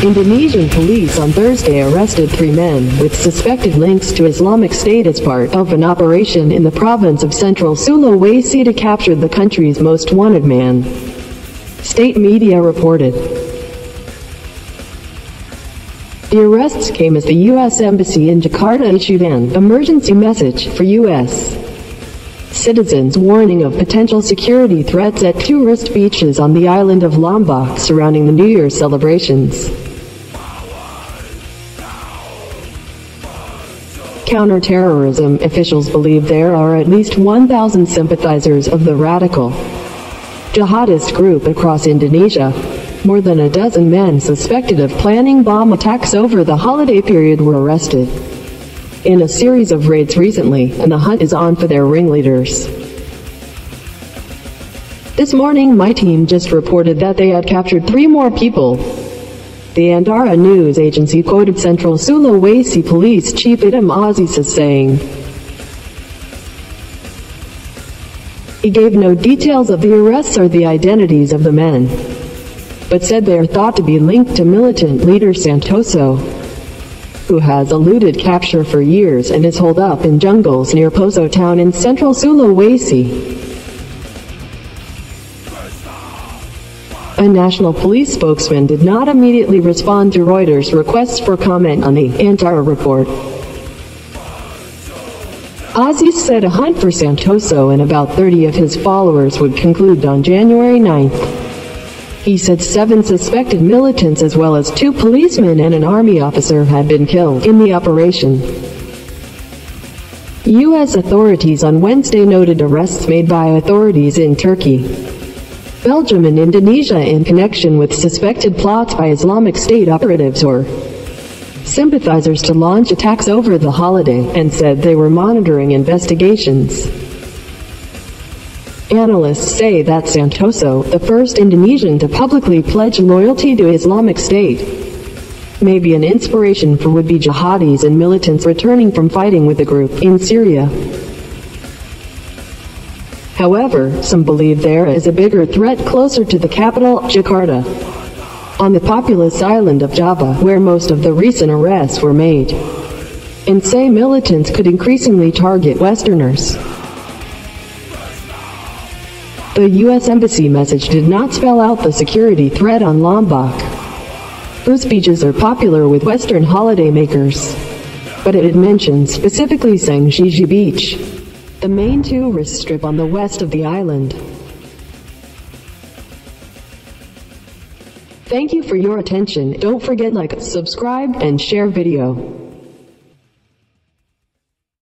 Indonesian police on Thursday arrested 3 men with suspected links to Islamic State as part of an operation in the province of Central Sulawesi to capture the country's most wanted man. State media reported. The arrests came as the U.S. Embassy in Jakarta issued an emergency message for U.S. citizens warning of potential security threats at tourist beaches on the island of Lombok surrounding the New Year celebrations. Counter-terrorism officials believe there are at least 1,000 sympathizers of the radical jihadist group across Indonesia. More than a dozen men suspected of planning bomb attacks over the holiday period were arrested in a series of raids recently, and the hunt is on for their ringleaders. This morning my team just reported that they had captured 3 more people. The Andara news agency quoted Central Sulawesi Police Chief Idam Aziz as saying, he gave no details of the arrests or the identities of the men, but said they are thought to be linked to militant leader Santoso, who has eluded capture for years and is holed up in jungles near Poso town in central Sulawesi. A national police spokesman did not immediately respond to Reuters' requests for comment on the Antara report. Aziz said a hunt for Santoso and about 30 of his followers would conclude on January 9th. He said 7 suspected militants as well as 2 policemen and an army officer had been killed in the operation. U.S. authorities on Wednesday noted arrests made by authorities in Turkey, Belgium and Indonesia in connection with suspected plots by Islamic State operatives or sympathizers to launch attacks over the holiday, and said they were monitoring investigations. Analysts say that Santoso, the first Indonesian to publicly pledge loyalty to Islamic State, may be an inspiration for would-be jihadis and militants returning from fighting with the group in Syria. However, some believe there is a bigger threat closer to the capital, Jakarta, on the populous island of Java, where most of the recent arrests were made, and say militants could increasingly target Westerners. The U.S. Embassy message did not spell out the security threat on Lombok, whose beaches are popular with Western holidaymakers, but it had mentioned specifically Sangshiji Beach, the main tourist strip on the west of the island. Thank you for your attention. Don't forget like, subscribe, and share video.